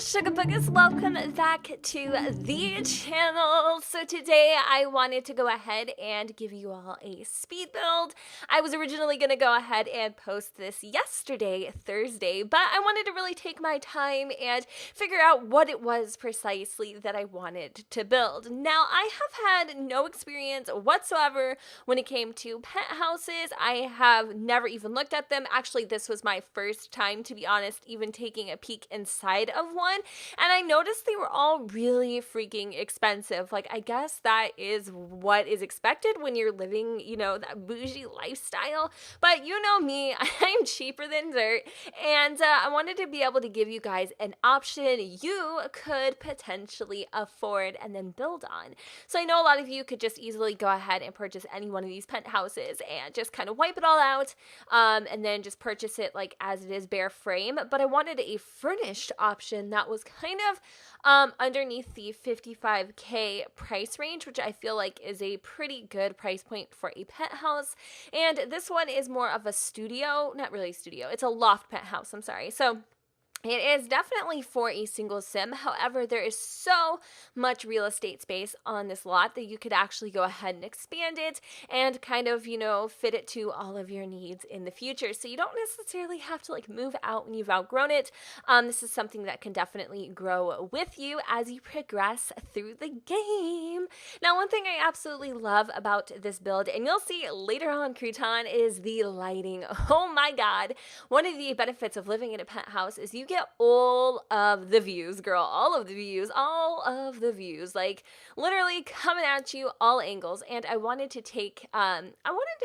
Sugar Boogers, welcome back to the channel. So today I wanted to go ahead and give you all a speed build. I was originally going to go ahead and post this yesterday, Thursday, but I wanted to really take my time and figure out what it was precisely that I wanted to build. Now, I have had no experience whatsoever when it came to penthouses. I have never even looked at them. Actually, this was my first time, to be honest, even taking a peek inside of one, and I noticed they were all really freaking expensive. Like, I guess that is what is expected when you're living, you know, that bougie lifestyle, but you know me, I'm cheaper than dirt, and I wanted to be able to give you guys an option you could potentially afford and then build on. So I know a lot of you could just easily go ahead and purchase any one of these penthouses and just kind of wipe it all out, and then just purchase it like as it is bare frame, but I wanted a furnished option that was kind of underneath the $55K price range, which I feel like is a pretty good price point for a penthouse. And this one is more of a studio, not really studio, it's a loft penthouse, I'm sorry. So it is definitely for a single sim. However, there is so much real estate space on this lot that you could actually go ahead and expand it and kind of, you know, fit it to all of your needs in the future. So you don't necessarily have to like move out when you've outgrown it. This is something that can definitely grow with you as you progress through the game. Now, one thing I absolutely love about this build, and you'll see later on, Crouton, is the lighting. Oh my God. One of the benefits of living in a penthouse is you get all of the views, girl, all of the views, like literally coming at you all angles. And I wanted to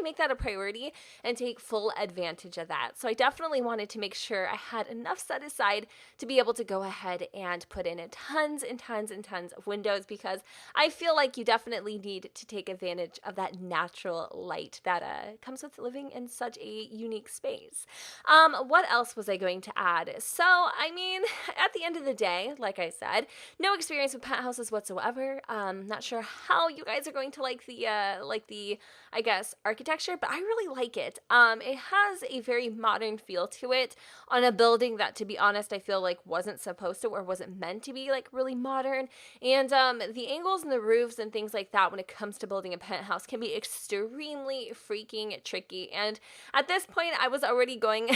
make that a priority and take full advantage of that. So I definitely wanted to make sure I had enough set aside to be able to go ahead and put in tons and tons and tons of windows, because I feel like you definitely need to take advantage of that natural light that comes with living in such a unique space. What else was I going to add? So, I mean, at the end of the day, like I said, no experience with penthouses whatsoever. Not sure how you guys are going to like the I guess, architecture, but I really like it. It has a very modern feel to it on a building that, to be honest, I feel like wasn't supposed to or wasn't meant to be like really modern. And the angles and the roofs and things like that when it comes to building a penthouse can be extremely freaking tricky. And at this point, I was already going,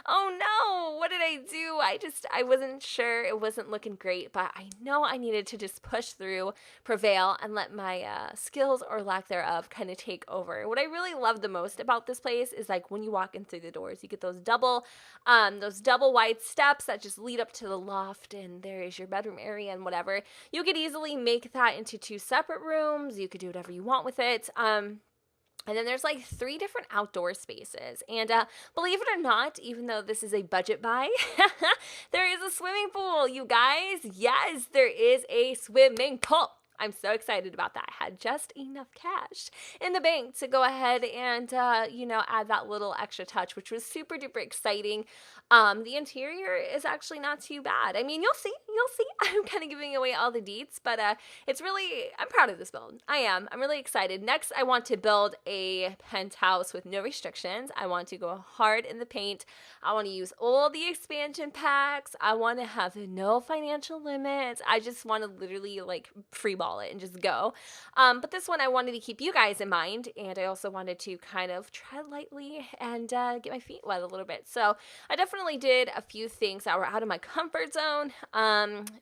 oh no, what did I do? I wasn't sure. It wasn't looking great, but I know I needed to just push through, prevail, and let my skills or lack thereof kind of take over. What I really love the most about this place is like when you walk in through the doors, you get those double wide steps that just lead up to the loft, and there is your bedroom area and whatever. You could easily make that into 2 separate rooms. You could do whatever you want with it. And then there's like 3 different outdoor spaces. And believe it or not, even though this is a budget buy, there is a swimming pool, you guys. Yes, there is a swimming pool. I'm so excited about that. I had just enough cash in the bank to go ahead and, you know, add that little extra touch, which was super duper exciting. The interior is actually not too bad. I mean, you'll see. I'm kind of giving away all the deets, but it's really, I'm proud of this build. I am. I'm really excited. Next, I want to build a penthouse with no restrictions. I want to go hard in the paint. I want to use all the expansion packs. I want to have no financial limits. I just want to literally like freeball it and just go. But this one I wanted to keep you guys in mind, and I also wanted to kind of tread lightly and get my feet wet a little bit. So I definitely did a few things that were out of my comfort zone.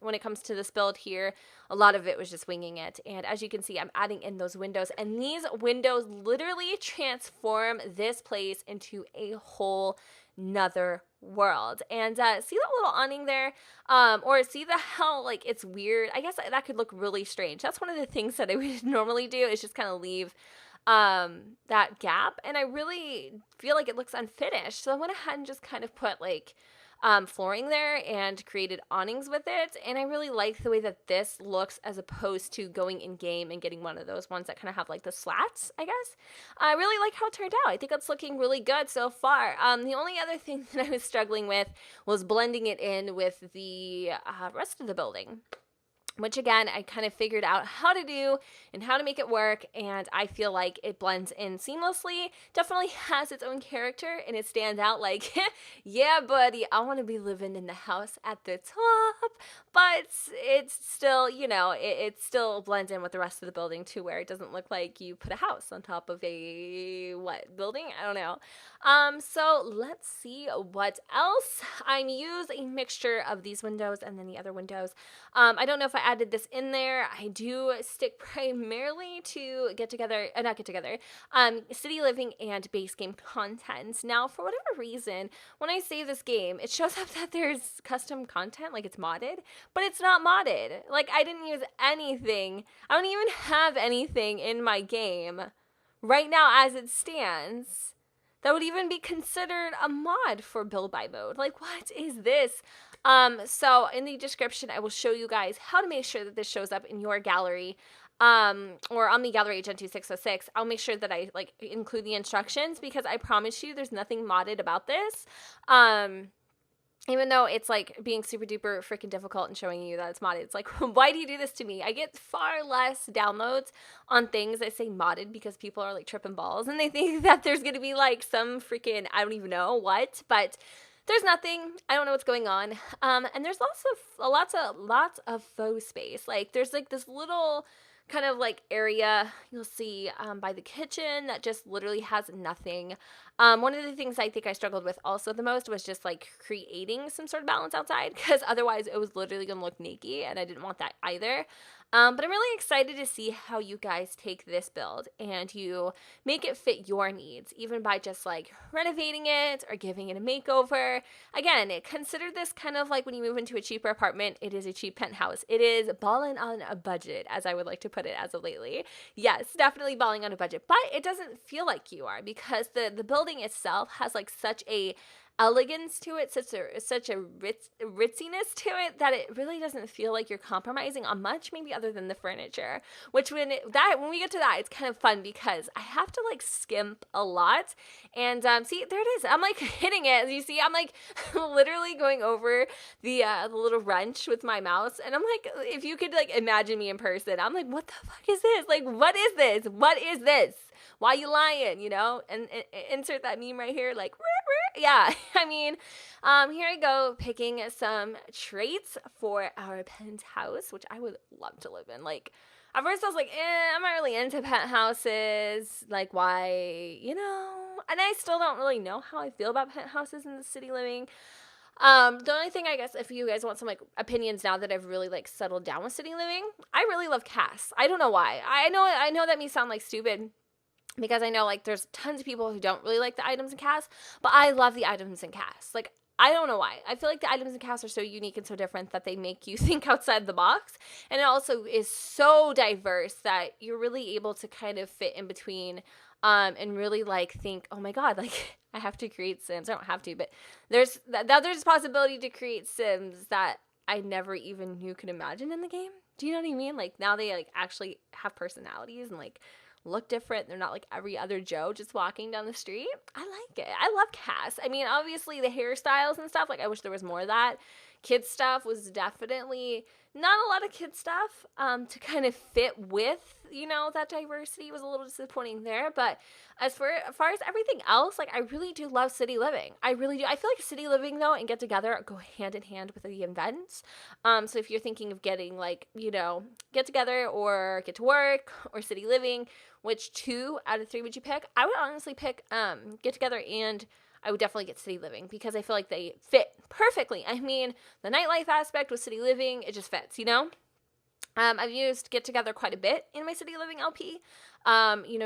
When it comes to this build here, a lot of it was just winging it. And as you can see, I'm adding in those windows, and these windows literally transform this place into a whole nother world. And see that little awning there, or see how like it's weird. I guess that could look really strange. That's one of the things that I would normally do, is just kind of leave that gap, and I really feel like it looks unfinished, so I went ahead and just kind of put like flooring there and created awnings with it. And I really like the way that this looks as opposed to going in game and getting one of those ones that kind of have like the slats, I guess. I really like how it turned out. I think it's looking really good so far. The only other thing that I was struggling with was blending it in with the rest of the building. which again, I kind of figured out how to do and how to make it work, and I feel like it blends in seamlessly. Definitely has its own character, and it stands out like, yeah, buddy, I want to be living in the house at the top, but it's still, it still blends in with the rest of the building too, where it doesn't look like you put a house on top of a, building? I don't know. So let's see what else. I use a mixture of these windows and then the other windows. I don't know if I added this in there. I do stick primarily to city living and base game content. Now, for whatever reason, when I save this game, it shows up that there's custom content, like it's modded, but it's not modded. Like, I didn't use anything. I don't even have anything in my game right now as it stands that would even be considered a mod for build by mode. Like, what is this? So in the description, I will show you guys how to make sure that this shows up in your gallery, or on the gallery Agent 2606. I'll make sure that I include the instructions, because I promise you there's nothing modded about this. Even though it's being super duper freaking difficult and showing you that it's modded. It's like, why do you do this to me? I get far less downloads on things that say modded because people are tripping balls and they think that there's going to be some freaking, I don't even know what, but there's nothing. I don't know what's going on. And there's lots of faux space. There's this little kind of area you'll see by the kitchen that just literally has nothing. One of the things I think I struggled with also the most was just creating some sort of balance outside, because otherwise it was literally gonna look naked, and I didn't want that either. But I'm really excited to see how you guys take this build and you make it fit your needs, even by just renovating it or giving it a makeover. Again, consider this kind of when you move into a cheaper apartment. It is a cheap penthouse. It is balling on a budget, as I would like to put it as of lately. Yes, definitely balling on a budget, but it doesn't feel like you are, because the building itself has such a elegance to it, such a ritziness to it, that it really doesn't feel like you're compromising on much, maybe other than the furniture. Which when we get to that, it's kind of fun, because I have to skimp a lot. And see, there it is. I'm hitting it. You see, I'm literally going over the little wrench with my mouse, and I'm if you could imagine me in person, I'm what the fuck is this? What is this? What is this? Why you lying? And insert that meme right here, yeah. I mean, here I go, picking some traits for our penthouse, which I would love to live in. At first I was I'm not really into penthouses. Why, and I still don't really know how I feel about penthouses in the city living. The only thing, I guess, if you guys want some opinions now that I've really settled down with city living, I really love casts. I don't know why. I know that may sound stupid, because I know there's tons of people who don't really like the items in casts, but I love the items in casts. I don't know why. I feel like the items in casts are so unique and so different that they make you think outside the box. And it also is so diverse that you're really able to kind of fit in between, and really think, oh my God, I have to create Sims. I don't have to, but there's a possibility to create Sims that I never even knew could imagine in the game. Do you know what I mean? Now they actually have personalities and look different. They're not every other Joe just walking down the street. I like it. I love casts. I mean, obviously the hairstyles and stuff, I wish there was more of that. Kids stuff was definitely not a lot of kids stuff to kind of fit with, that diversity was a little disappointing there. But as far as everything else, I really do love city living. I really do. I feel like city living, though, and get together go hand in hand with the events. So if you're thinking of getting get together or get to work or city living, which 2 out of 3 would you pick? I would honestly pick get together, and I would definitely get city living, because I feel like they fit perfectly. I mean, the nightlife aspect with city living, it just fits, I've used Get Together quite a bit in my city living LP,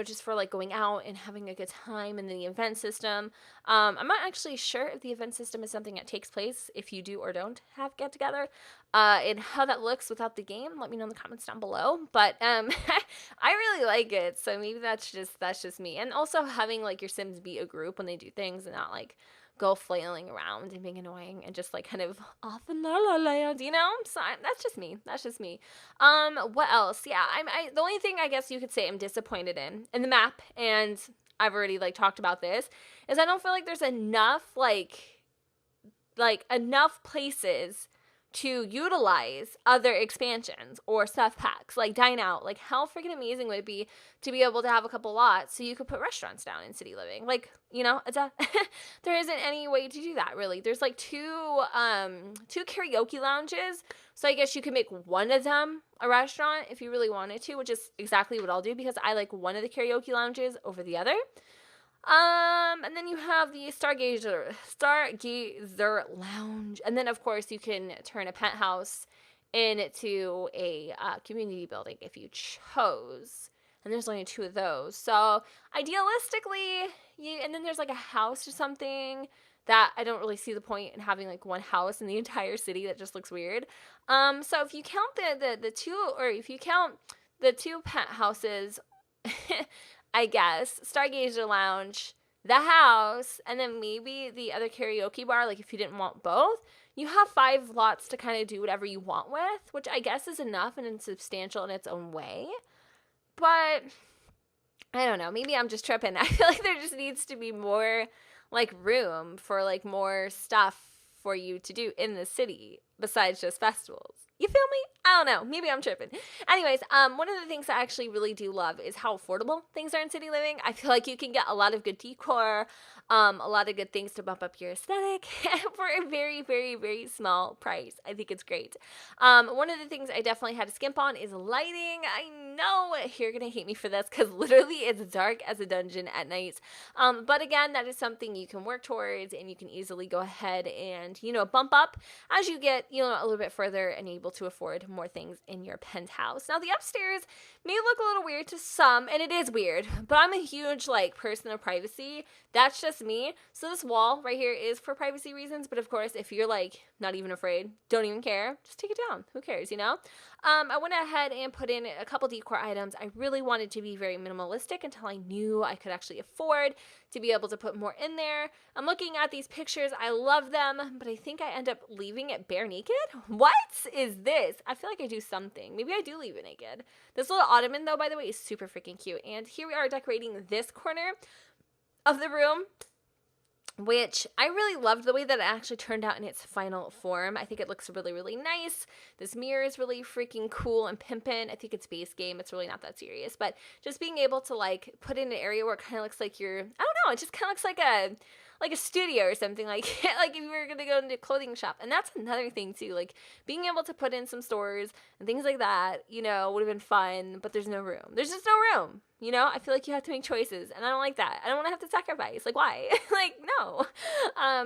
just for going out and having a good time, and then the event system. I'm not actually sure if the event system is something that takes place if you do or don't have Get Together, and how that looks without the game. Let me know in the comments down below. But I really like it, so maybe that's just me. And also having your Sims be a group when they do things, and not go flailing around and being annoying and just kind of off in la la land, So that's just me. What else? Yeah, the only thing I guess you could say I'm disappointed in the map, and I've already talked about this, is I don't feel like there's enough enough places to utilize other expansions or stuff packs like Dine Out. Like, how freaking amazing would it be to be able to have a couple lots so you could put restaurants down in City Living? Like, you know, it's a there isn't any way to do that really. There's like two karaoke lounges, so I guess you could make one of them a restaurant if you really wanted to, which is exactly what I'll do because I like one of the karaoke lounges over the other. And then you have the Stargazer Lounge. And then, of course, you can turn a penthouse into a community building if you chose. And there's only 2 of those. So, idealistically, and then there's like a house or something that I don't really see the point in having like one house in the entire city. That just looks weird. So if you count the 2, or if you count the 2 penthouses, I guess, Stargazer Lounge, the house, and then maybe the other karaoke bar, like if you didn't want both, you have 5 lots to kind of do whatever you want with, which I guess is enough and it's substantial in its own way. But I don't know, maybe I'm just tripping. I feel like there just needs to be more like room for like more stuff for you to do in the city besides just festivals. You feel me? I don't know. Maybe I'm tripping. Anyways, one of the things I actually really do love is how affordable things are in City Living. I feel like you can get a lot of good decor, a lot of good things to bump up your aesthetic for a very, very, very small price. I think it's great. One of the things I definitely had to skimp on is lighting. I know you're going to hate me for this because literally it's dark as a dungeon at night. But again, that is something you can work towards and you can easily go ahead and, you know, bump up as you get, you know, a little bit further and able to afford more things in your penthouse. Now, the upstairs may look a little weird to some, and it is weird, but I'm a huge, like, person of privacy. That's just me. So this wall right here is for privacy reasons, but of course, if you're, like, not even afraid, don't even care, just take it down. Who cares, you know? I went ahead and put in a couple decor items. I really wanted to be very minimalistic until I knew I could actually afford to be able to put more in there. I'm looking at these pictures. I love them, but I think I end up leaving it bare naked. What is this? I feel like I do something. Maybe I do leave it naked. This little ottoman, though, by the way, is super freaking cute. And here we are decorating this corner of the room, which I really loved the way that it actually turned out in its final form. I think it looks really, really nice. This mirror is really freaking cool and pimpin'. I think it's base game. It's really not that serious. But just being able to, like, put in an area where it kind of looks like you're, I don't know, it just kind of looks like a studio or something, like like if you were going to go into a clothing shop. And that's another thing too, like being able to put in some stores and things like that, you know, would have been fun, but there's no room. There's just no room, you know? I feel like you have to make choices, and I don't like that. I don't want to have to sacrifice. Like, why? Like, no.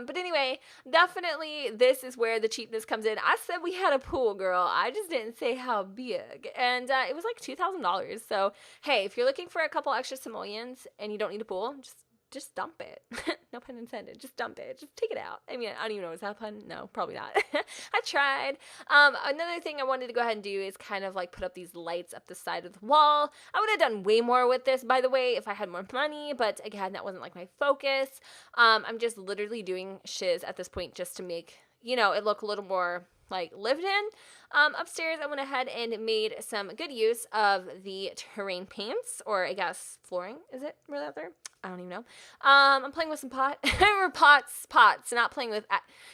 But anyway, definitely this is where the cheapness comes in. I said we had a pool, girl. I just didn't say how big. And it was like $2,000. So, hey, if you're looking for a couple extra simoleons and you don't need a pool, just dump it. No pun intended. Just dump it. Just take it out. I mean, I don't even know, is that a pun? No, probably not. I tried. Another thing I wanted to go ahead and do is kind of like put up these lights up the side of the wall. I would have done way more with this, by the way, if I had more money, but again, that wasn't like my focus. I'm just literally doing shiz at this point just to make, you know, it look a little more like lived in. Upstairs, I went ahead and made some good use of the terrain paints, or I guess flooring. Is it really out there? I don't even know. I'm playing with some pots, not playing with,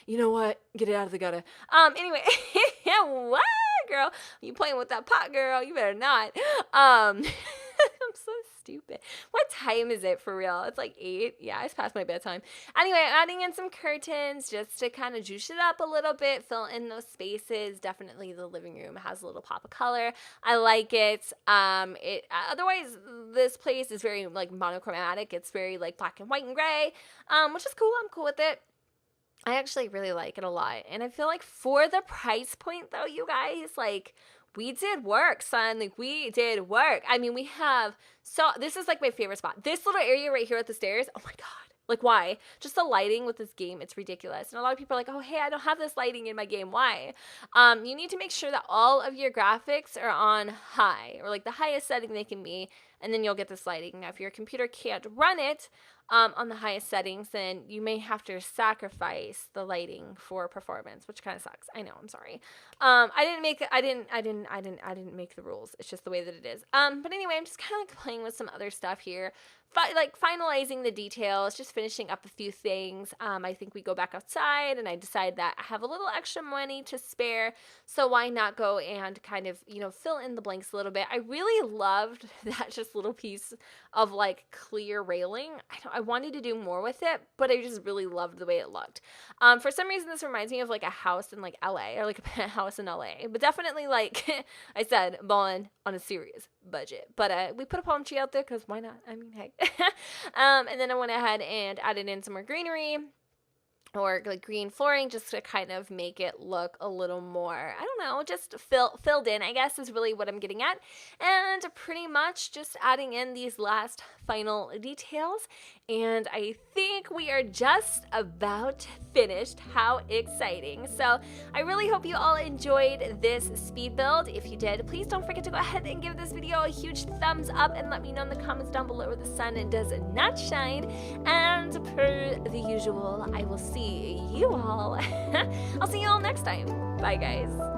you know what? Get it out of the gutter. Anyway, what, girl? You playing with that pot, girl? You better not. I'm so stupid. What time is it for real? It's like 8. Yeah, it's past my bedtime. Anyway, adding in some curtains just to kind of juice it up a little bit, fill in those spaces. Definitely the living room has a little pop of color. I like it. Otherwise, this place is very like monochromatic. It's very like black and white and gray, which is cool. I'm cool with it. I actually really like it a lot. And I feel like for the price point though, you guys, like, we did work, son. Like, we did work. I mean, this is like my favorite spot. This little area right here at the stairs. Oh my God. Like, why? Just the lighting with this game, it's ridiculous. And a lot of people are like, oh, hey, I don't have this lighting in my game. Why? You need to make sure that all of your graphics are on high, or like the highest setting they can be. and then you'll get this lighting. Now, if your computer can't run it on the highest settings, then you may have to sacrifice the lighting for performance, which kind of sucks. I know, I'm sorry. I didn't make the rules. It's just the way that it is. But anyway, I'm just kind of like playing with some other stuff here. Like finalizing the details, just finishing up a few things. I think we go back outside and I decide that I have a little extra money to spare, so why not go and kind of, you know, fill in the blanks a little bit. I really loved that just little piece of like clear railing. I wanted to do more with it, but I just really loved the way it looked. For some reason, this reminds me of like a house in like LA, or like a penthouse in LA, but definitely, like I said, balling on a serious budget. But we put a palm tree out there because why not? I mean, hey. And then I went ahead and added in some more greenery, or like green flooring, just to kind of make it look a little more, I don't know, just filled in, I guess, is really what I'm getting at. And pretty much just adding in these last final details. And I think we are just about finished. How exciting. So I really hope you all enjoyed this speed build. If you did, please don't forget to go ahead and give this video a huge thumbs up and let me know in the comments down below where the sun does not shine. And per the usual, I will see you all. I'll see you all next time. Bye, guys.